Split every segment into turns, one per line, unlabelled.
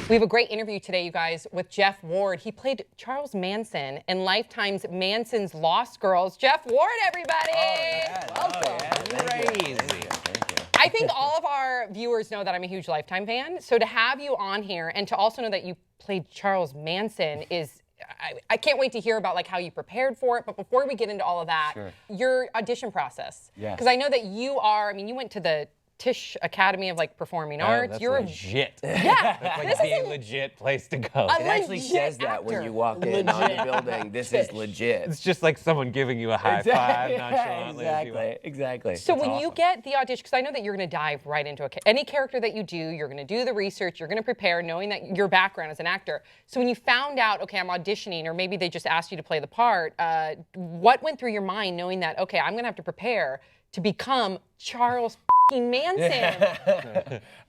We have a great interview today, you guys, with Jeff Ward. He played Charles Manson in Lifetime's Manson's Lost Girls. Jeff Ward, everybody! Welcome.
Oh, yeah. Crazy. Thank you.
I think all of our viewers know that I'm a huge Lifetime fan. So to have you on here and to also know that you played Charles Manson is, I can't wait to hear about like how you prepared for it. But before we get into all of that, your audition process.
Yeah.
Because I know that you are, I mean, you went to the Tisch Academy of like Performing Arts.
That's
You're
legit.
Yeah.
That's like
This
being
is a
legit place to go.
It actually says that when you walk in on the building. This is legit.
It's just like someone giving you a high five nonchalantly.
Exactly.
So when you get the audition, because I know that you're going to dive right into any character that you do, you're going to do the research, you're going to prepare, knowing that your background as an actor. So when you found out, okay, I'm auditioning, or maybe they just asked you to play the part, what went through your mind knowing that, okay, I'm going to have to prepare to become Charles Manson?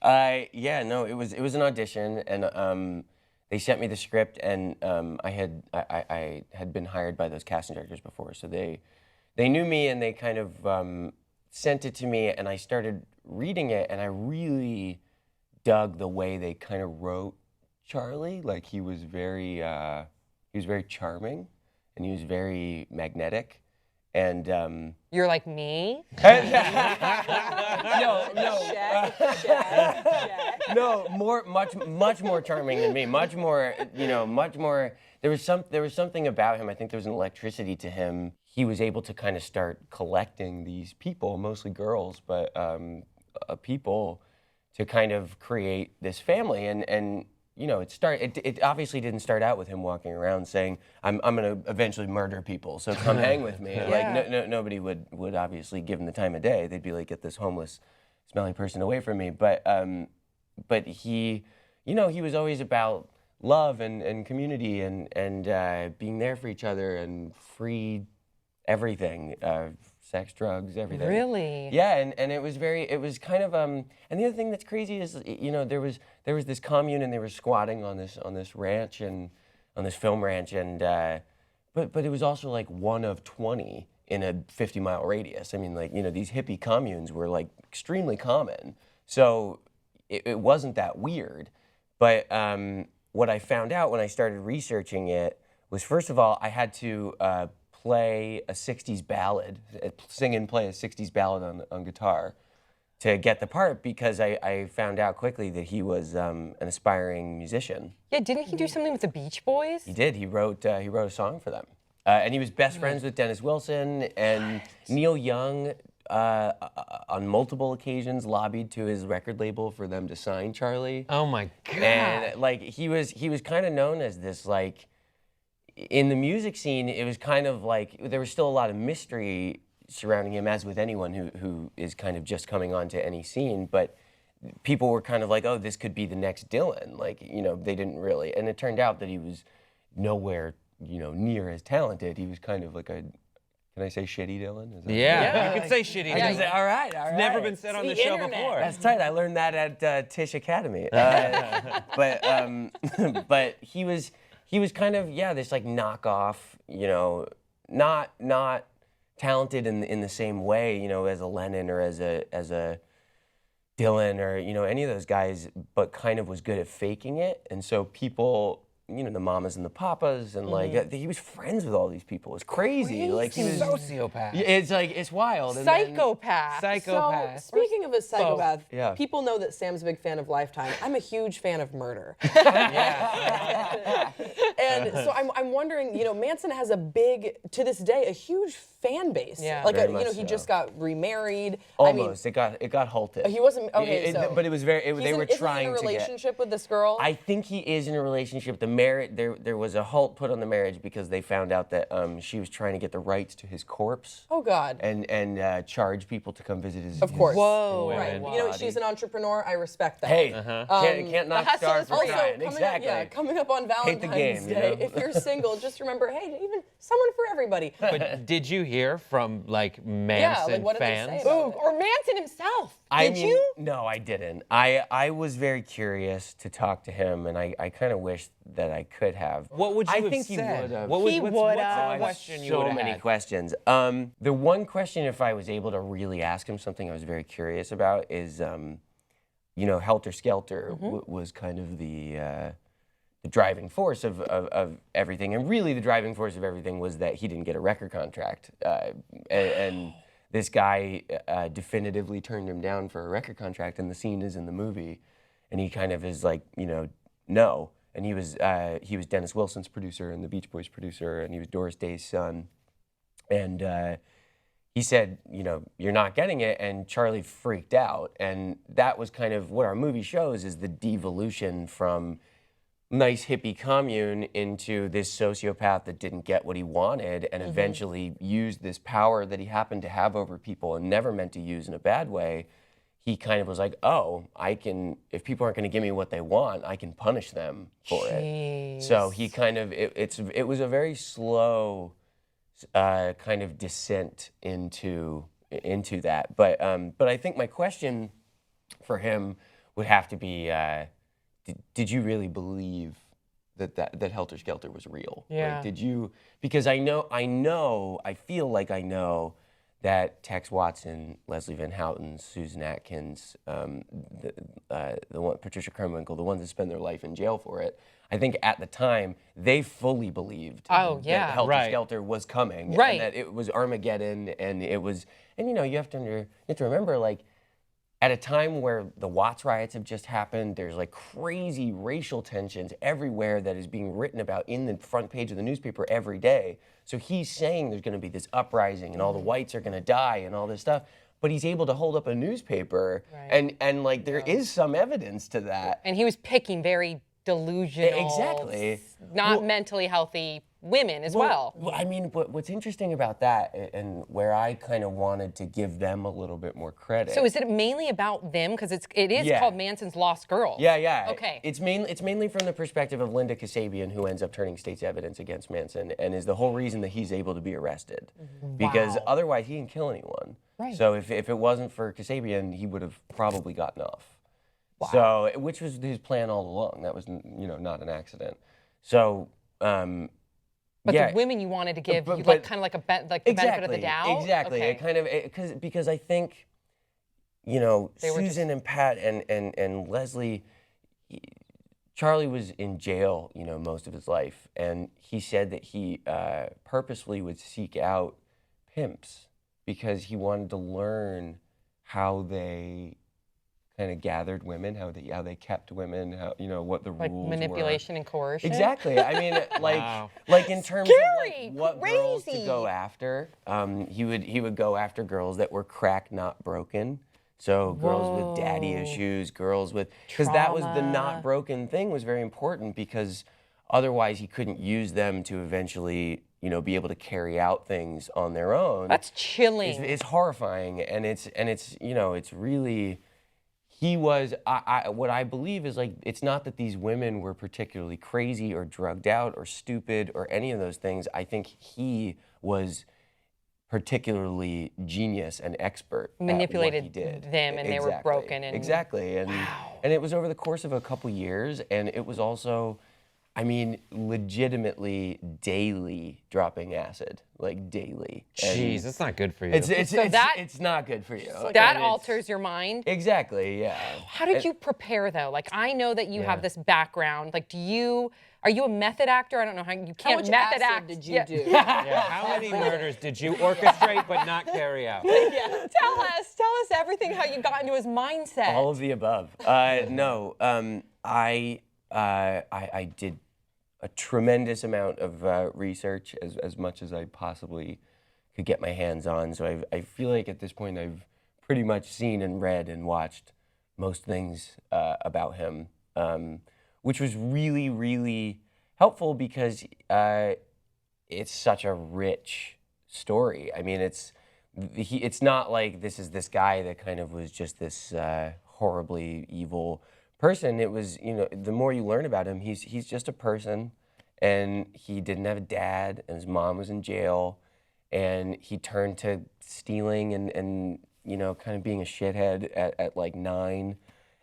It was an audition, and they sent me the script, and I had been hired by those casting directors before, so they knew me, and they kind of sent it to me, and I started reading it, and I really dug the way they kind of wrote Charlie. Like he was very charming, and he was very magnetic. And
you're like me?
No, much more charming than me. Much more. There was something about him. I think there was an electricity to him. He was able to kind of start collecting these people, mostly girls, but people, to kind of create this family. And it obviously didn't start out with him walking around saying, I'm gonna eventually murder people, so come hang with me. Like nobody would obviously give him the time of day. They'd be like, get this homeless, smelly person away from me. But he, he was always about love and community and being there for each other and free everything. Sex, drugs, everything.
Really?
Yeah, and it was kind of and the other thing that's crazy is there was this commune, and they were squatting on this ranch, and on this film ranch, and but it was also like one of 20 in a 50-mile radius. I mean, like, these hippie communes were like extremely common, so it wasn't that weird. But what I found out when I started researching it was, first of all, I had to play a 60s ballad, sing and play a 60s ballad on guitar to get the part, because I found out quickly that he was an aspiring musician.
Yeah, didn't he do something with the Beach Boys?
He did. He wrote a song for them. And he was best friends with Dennis Wilson, and Neil Young on multiple occasions lobbied to his record label for them to sign Charlie.
Oh my God.
And like he was kind of known as this, like, in the music scene, it was kind of like there was still a lot of mystery surrounding him, as with anyone who is kind of just coming onto any scene. But people were kind of like, oh, this could be the next Dylan. Like, they didn't really. And it turned out that he was nowhere, near as talented. He was kind of like can I say shitty Dylan? Is that
you could say shitty Dylan.
Say, all right.
It's never been said on the show before.
That's tight. I learned that at Tisch Academy. But he was kind of, this like knockoff, not talented in the same way, as a Lennon or as a Dylan or, any of those guys, but kind of was good at faking it. And so people, the mamas and the papas, and like he was friends with all these people. It's crazy. Like he was
sociopath.
It's wild.
Psychopath.
So, speaking of a psychopath, people know that Sam's a big fan of Lifetime. I'm a huge fan of murder. And so I'm wondering, Manson has to this day, a huge fan base.
Yeah.
Like,
Very
he just got remarried.
Almost. It got halted.
He wasn't, okay,
but it was they were trying to
Is he in a relationship with this girl?
I think he is in a relationship. There was a halt put on the marriage because they found out that she was trying to get the rights to his corpse.
Oh, God.
And charge people to come visit his.
Of course.
Whoa.
Right. She's an entrepreneur. I respect that.
Hey, can't knock stars for
Also,
trying. Exactly.
Coming up on Valentine's Day, if you're single, just remember, hey, even someone for everybody.
But did you hear from like Manson
what did they
fans?
say about it?
Or Manson himself.
Did
you?
No, I didn't. I was very curious to talk to him, and I kind of wish that I could have.
What would you
I
have
think
said?
He would have.
What's
He
the
would have.
question you
So
would have
many
had?
questions. The one question, if I was able to really ask him something I was very curious about, is, you know, Helter Skelter was kind of the driving force of everything. And really the driving force of everything was that he didn't get a record contract. And this guy definitively turned him down for a record contract, and the scene is in the movie. And he kind of is like, you know, no. And he was Dennis Wilson's producer and the Beach Boys producer, and he was Doris Day's son. And he said, you know, you're not getting it, and Charlie freaked out. And that was kind of what our movie shows, is the devolution from nice hippie commune into this sociopath that didn't get what he wanted and eventually used this power that he happened to have over people and never meant to use in a bad way. He kind of was like, oh, I can, if people aren't going to give me what they want, I can punish them for it. So he kind of, it was a very slow kind of descent into that. But I think my question for him would have to be, did you really believe that Helter Skelter was real?
Yeah.
Like, did you? Because I feel like I know that Tex Watson, Leslie Van Houten, Susan Atkins, the one, Patricia Krenwinkel, the ones that spend their life in jail for it, I think at the time they fully believed that Helter Skelter was coming, and that it was Armageddon, and it was, and you know, you have to remember, like, at a time where the Watts riots have just happened, there's like crazy racial tensions everywhere that is being written about in the front page of the newspaper every day. So he's saying there's going to be this uprising and all the whites are going to die and all this stuff, but he's able to hold up a newspaper and like there is some evidence to that.
And he was picking very delusional, not mentally healthy women as well.
I mean, what's interesting about that, and where I kind of wanted to give them a little bit more credit.
So is it mainly about them? Because it is called Manson's Lost Girls.
Yeah.
Okay.
It's mainly from the perspective of Linda Kasabian, who ends up turning state's evidence against Manson, and is the whole reason that he's able to be arrested. Because otherwise he didn't kill anyone. Right. So if it wasn't for Kasabian, he would have probably gotten off. Wow. So, which was his plan all along. That was, you know, not an accident. So.
But the women you wanted to give, you like kind of like the benefit of the doubt.
Exactly.
Okay.
It kind of because I think, you know, Susan and Pat and Leslie, Charlie was in jail, you know, most of his life, and he said that he purposely would seek out pimps because he wanted to learn how they kind of gathered women, how they kept women, how, you know, what the rules were.
Like manipulation and coercion?
Exactly. I mean, like in terms of like what girls to go after, he would go after girls that were cracked, not broken. So girls with daddy issues, girls with, because that was the not broken thing was very important, because otherwise he couldn't use them to eventually, you know, be able to carry out things on their own.
That's chilling.
It's horrifying, and it's you know, it's really. He was, what I believe is, like, it's not that these women were particularly crazy or drugged out or stupid or any of those things. I think he was particularly genius and expert.
Manipulated
at what he did.
them, and they were broken. And
and it was over the course of a couple years, and it was also, I mean, legitimately daily dropping acid, like daily.
Jeez, that's not good for you.
It's not good for you.
That alters your mind.
Exactly, yeah.
How did you prepare though? Like, I know that you have this background. Like, are you a method actor? I don't know how you can't method act.
Did you do?
How many murders did you orchestrate but not carry out?
Tell us everything, how you got into his mindset.
All of the above. No, I did a tremendous amount of research, as much as I possibly could get my hands on. So I feel like at this point I've pretty much seen and read and watched most things about him, which was really, really helpful because it's such a rich story. I mean, it's not like this is this guy that kind of was just this horribly evil person. It was, you know, the more you learn about him, he's just a person, and he didn't have a dad, and his mom was in jail, and he turned to stealing and you know, kind of being a shithead at like 9,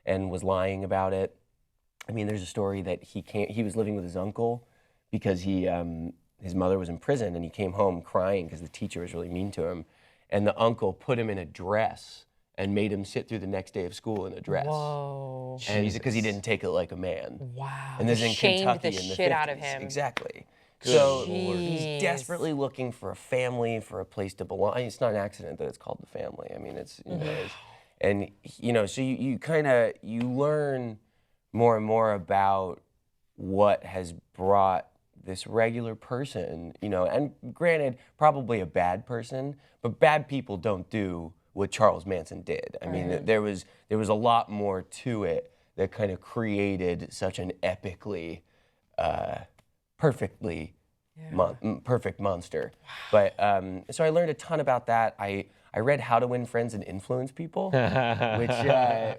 and was lying about it. I mean, there's a story that he was living with his uncle because his mother was in prison, and he came home crying because the teacher was really mean to him, and the uncle put him in a dress and made him sit through the next day of school in a dress.
Whoa.
And because he didn't take it like a man.
Wow.
And this is in
Shamed
Kentucky
the
in the
shit
50s.
out of him.
Exactly. So
Jeez.
he's desperately looking for a family, for a place to belong. It's not an accident that it's called the family. I mean, it's, you know, and, you know, so you kind of, you learn more and more about what has brought this regular person, you know, and granted, probably a bad person, but bad people don't do what Charles Manson did. I mean, there was a lot more to it that kind of created such an epically, perfect monster. But so I learned a ton about that. I read How to Win Friends and Influence People,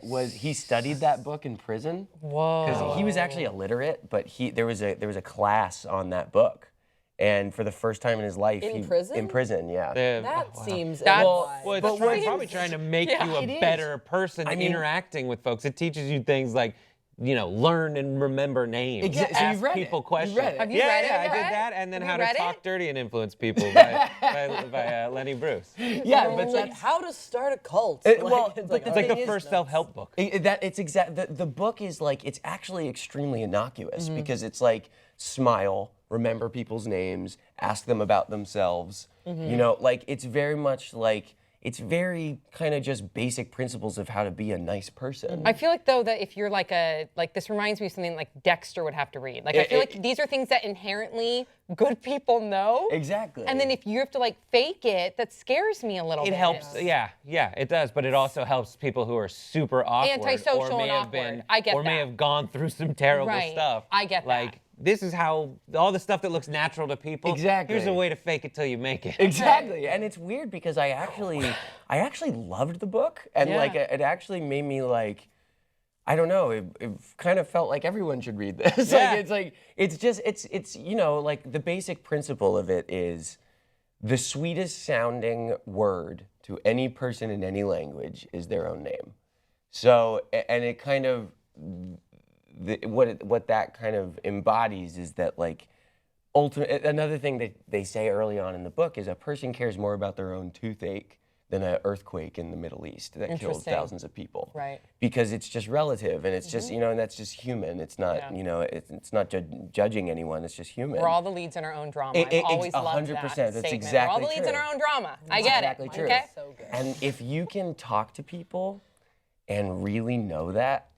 which he studied that book in prison.
Whoa.
Because he was actually illiterate, but there was a class on that book. And for the first time in his life,
prison?
In prison, yeah.
That seems
Well,
odd.
it's probably trying to make you a better person interacting with folks. It teaches you things like, you know, learn and remember names.
So
Ask
you've read
people
it.
questions.
You've read it.
Have you read it?
Yeah, I
yet?
did that, and then
Have
How
you
to
read
Talk
it?
Dirty and Influence People by Lenny Bruce.
Yeah, but
like how to start a cult.
But
It's like the first self-help book.
The book is like, it's actually extremely innocuous because it's like, smile, remember people's names, ask them about themselves. You know, like it's very much like, it's very kind of just basic principles of how to be a nice person.
I feel like though that if you're like this reminds me of something like Dexter would have to read. Like I feel like these are things that inherently good people know.
Exactly.
And then if you have to like fake it, that scares me a little bit.
It helps, yeah, it does, but it also helps people who are super awkward
Antisocial
or may
and
have
awkward. I get
or may
that.
have gone through some terrible
Right.
stuff.
I get that.
Like, this is how all the stuff that looks natural to people.
Exactly.
Here's a way to fake it till you make it.
Exactly, and it's weird because I actually loved the book, and like it actually made me like, I don't know, it kind of felt like everyone should read this.
Yeah.
It's you know, like the basic principle of it is the sweetest sounding word to any person in any language is their own name. So, and it kind of, what that kind of embodies is that like, another thing that they say early on in the book is a person cares more about their own toothache than an earthquake in the Middle East that killed
Interesting.
thousands of people.
Right.
Because it's just relative, and it's just, you know, and that's just human. It's not, you know, it's not judging anyone. It's just human.
We're all the leads in our own drama. I've always loved that
100%.
statement.
That's
We're
exactly
all the leads in
true.
our own drama. I
That's
get
exactly
it.
true.
Okay.
So good.
And if you can talk to people and really know that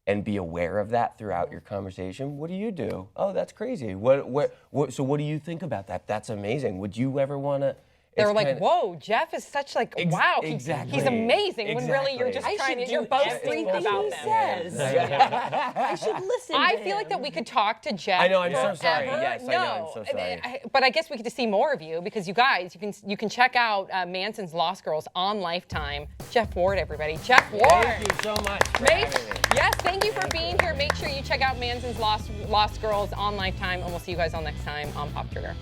and be aware of that throughout your conversation, what do you do? Oh, that's crazy. So what do you think about that? That's amazing. Would you ever want to?
They were like, whoa, Jeff is such like, wow,
exactly.
he's amazing. When really you're just
I
trying to,
should
you're
do
boasting
everything
about
he
them.
says. I should listen to
I feel like
him.
that we could talk to Jeff.
I know, I'm so sorry.
forever.
Yes, I know, I'm so sorry.
But I guess we get to see more of you because you guys, you can check out Manson's Lost Girls on Lifetime. Jeff Ward, everybody. Jeff Ward.
Thank you so much for having me.
Yes, thank you for being here. Make sure you check out Manson's Lost Girls on Lifetime, and we'll see you guys all next time on Pop Trigger.